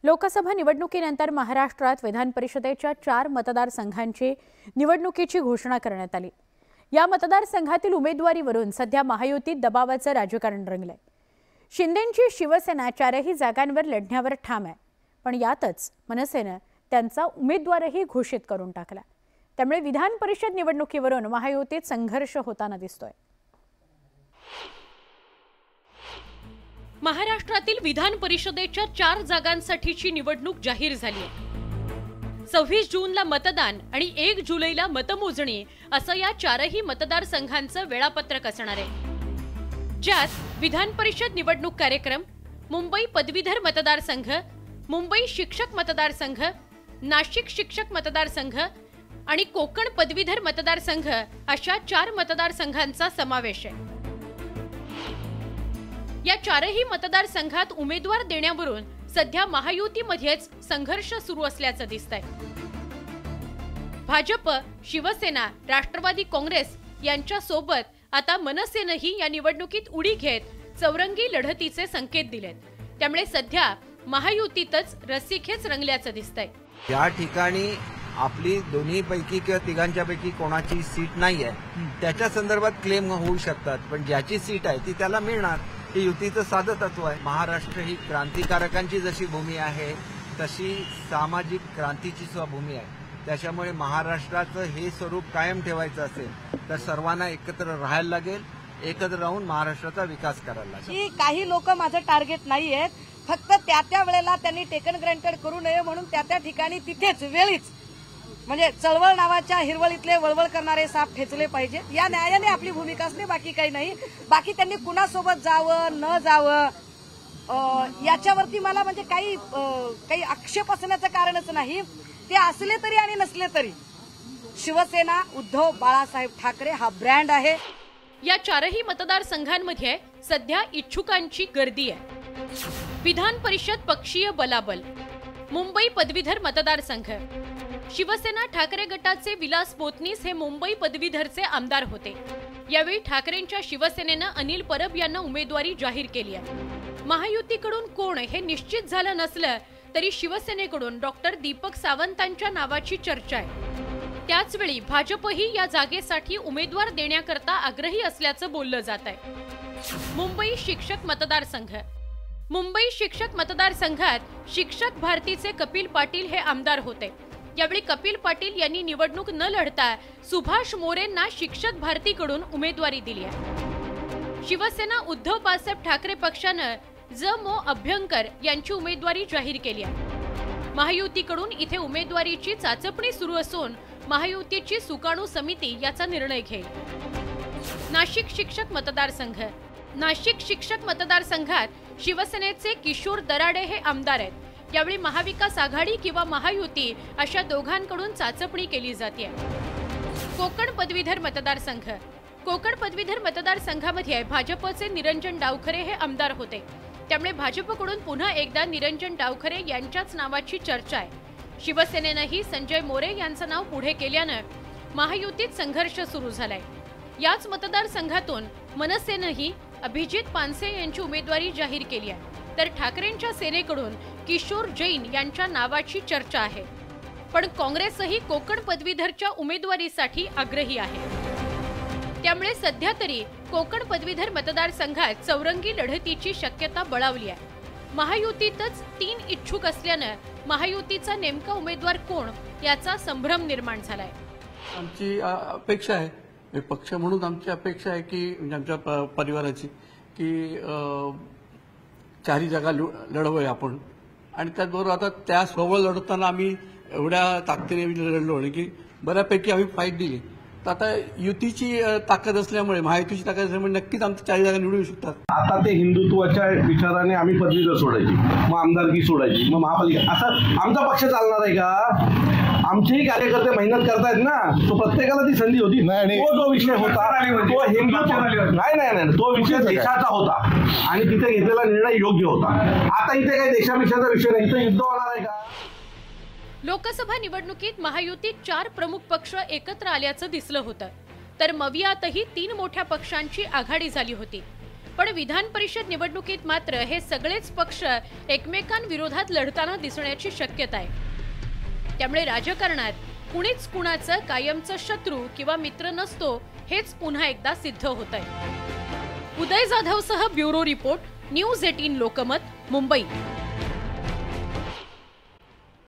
लोकसभा निवडणुकीनंतर महाराष्ट्रात विधान परिषदेच्या 4 मतदारसंघांची निवडणुकीची घोषणा करण्यात आली। या मतदारसंघातील उमेदवारीवरून सध्या महायुतीत दबावाचं राजकारण रंगलंय। शिंदेंची शिवसेना 4ही जागांवर लढण्यावर ठाम आहे, पण यातच मनसेने त्यांचा उमेदवारही घोषित करून टाकला। त्यामुळे विधान परिषद निवडणुकीवरून महायुतीत संघर्ष होताना दिसतोय। महाराष्ट्रातील विधान परिषदेच्या 4 जागांसाठीची निवडणूक जाहीर झाली आहे। 26 जूनला मतदान आणि 1 जुलैला मतमोजणी असं या 4ही मतदारसंघांचं वेळापत्रक असणार आहे, ज्यात विधान परिषद निवडणूक कार्यक्रम, मुंबई पदवीधर मतदारसंघ, मुंबई शिक्षक मतदारसंघ, नाशिक शिक्षक मतदारसंघ आणि कोकण पदवीधर मतदारसंघ अशा 4 मतदारसंघांचा समावेश आहे। या 4ही मतदारसंघात उमेदवार देण्यावरून सध्या महायुतीमध्येच संघर्ष सुरू असल्याचं दिसतंय। भाजप, शिवसेना, राष्ट्रवादी काँग्रेस यांच्या सोबत आता मनसेनेही या निवडणुकीत उडी घेत चौरंगी लढतीचे संकेत दिलेत। त्यामुळे सध्या महायुतीतच रस्सीखेच रंगल्याचं दिसतंय। या ठिकाणी आपली दोन्हीपैकी किंवा तिघांच्यापैकी कोणाची सीट नाहीये, त्याच्या संदर्भात क्लेम होऊ शकतात, पण ज्याची सीट आहे ती त्याला मिळणार। हे युतीचं साधं तत्व आहे। महाराष्ट्र ही क्रांतिकारकांची जशी भूमी आहे तशी सामाजिक क्रांतीची सुद्धा भूमी आहे। त्याच्यामुळे महाराष्ट्राचं हे स्वरूप कायम ठेवायचं असेल तर सर्वांना एकत्र राहायला लागेल, एकत्र राहून महाराष्ट्राचा विकास करायला लागेल। काही लोक माझं टार्गेट नाही आहेत, फक्त त्या वेळेला त्यांनी टेकन ग्रँटेड करू नये म्हणून त्या ठिकाणी तिथेच वेळीच म्हणजे चळवळ नावाच्या हिरवळीतले वळवळ करणारे साप ठेचले पाहिजेत। या न्यायाने आपली भूमिका असणे, बाकी काही नाही। बाकी त्यांनी कुणासोबत जावं न जावं याच्यावरती मला म्हणजे काही आक्षेप असण्याचं कारणच नाही। ते असले तरी आणि नसले तरी शिवसेना उद्धव बाळासाहेब ठाकरे हा ब्रँड आहे। या 4ही मतदारसंघांमध्ये सध्या इच्छुकांची गर्दी आहे। विधान परिषद पक्षीय बलाबल, मुंबई पदवीधर मतदारसंघ, शिवसेना ठाकरे गटाचे विलास पोतनीस हे मुंबई पदवीधरचे आमदार होते। यावेळी ठाकरेंच्या शिवसेनेनं अनिल परब यांना उमेदवारी जाहीर केली आहे। महायुतीकडून कोण हे निश्चित झालं नसलं तरी शिवसेनेकडून डॉक्टर दीपक सावंतांच्या नावाची चर्चा आहे। त्याचवेळी भाजपही या जागेसाठी उमेदवार देण्याकरता आग्रही असल्याचं बोललं जात आहे। मुंबई शिक्षक मतदारसंघ, मुंबई शिक्षक मतदारसंघात शिक्षक भारतीचे कपिल पाटील हे आमदार होते। यावेळी कपिल पाटील यांनी निवडणूक न लढता सुभाष मोरेंना शिक्षक भारतीकडून उमेदवारी दिली आहे। शिवसेना उद्धव बाळासाहेब ठाकरे पक्षानं ज.मो. अभ्यंकर यांची उमेदवारी जाहीर केली आहे। महायुतीकडून इथे उमेदवारीची चाचपणी सुरू असून महायुतीची सुकाणू समिती याचा निर्णय घेईल। नाशिक शिक्षक मतदारसंघ, नाशिक शिक्षक मतदारसंघात शिवसेनेचे किशोर दराडे हे आमदार आहेत। यावेळी महाविकास आघाडी किंवा महायुती अशा दोघांकडून चाचपणी केली जाते। कोकण पदवीधर मतदारसंघ, कोकण पदवीधर मतदारसंघामध्ये भाजपचे निरंजन डावखरे हे आमदार होते। त्यामुळे भाजपकडून पुन्हा एकदा निरंजन डावखरे यांच्याच नावाची चर्चा आहे। शिवसेनेनेही संजय मोरे यांचं नाव पुढे केल्यानं महायुतीत संघर्ष सुरू झालाय। याच मतदारसंघातून मनसेनेही अभिजित पानसे यांची उमेदवारी जाहीर केली आहे, तर ठाकरेंच्या सेनेकडून किशोर जैन यांच्या नावाची चर्चा आहे। पण काँग्रेसही कोकण पदवीधरच्या उमेदवारीसाठी आग्रही आहे। त्यामुळे सध्या तरी कोकण पदवीधर मतदारसंघात चौरंगी लढतीची शक्यता बळावली आहे। महायुतीतच 3 इच्छुक असल्यानं महायुतीचा नेमका उमेदवार कोण याचा संभ्रम निर्माण झालाय। आमची अपेक्षा आहे, पक्ष म्हणून आमची अपेक्षा आहे की म्हणजे आमच्या परिवाराची की 4ही जागा लढवूया आपण। आणि त्याचबरोबर आता त्या सोबत लढताना आम्ही एवढ्या ताकदीने लढलो की बऱ्यापैकी आम्ही फाईट दिली। तर आता युतीची ताकद असल्यामुळे, महायुतीची ताकद असल्यामुळे नक्कीच आमच्या 4 जागा निवडू शकतात। आता ते हिंदुत्वाच्या विचाराने आम्ही पदवीधर सोडायची, मग आमदारकी सोडायची, मग महापालिका, असं आमचा पक्ष चालणार आहे का? आमचेही कार्यकर्ते मेहनत करतायत ना, तो प्रत्येकाला ती संधी होती। तो जो विषय होता तो हिंदुत्व नाही, तो विषय देशाचा होता आणि तिथे घेतलेला निर्णय योग्य होता। आता इथे काही देशाविषयाचा विषय नाही, इथे युद्ध होणार आहे का? लोकसभा निवडणुकीत महायुतीत 4 प्रमुख पक्ष एकत्र आल्याचं दिसलं होतं, तर मवियातही 3 मोठ्या पक्षांची आघाडी झाली होती। पण विधान परिषद निवडणुकीत मात्र हे सगळेच पक्ष एकमेकांविरोधात लढताना दिसण्याची शक्यता आहे। त्यामुळे राजकारणात कुणीच कुणाचं कायमचं शत्रू किंवा मित्र नसतो हेच पुन्हा एकदा सिद्ध होत आहे। उदय जाधवसह bureau report, news 18 Lokmat, Mumbai.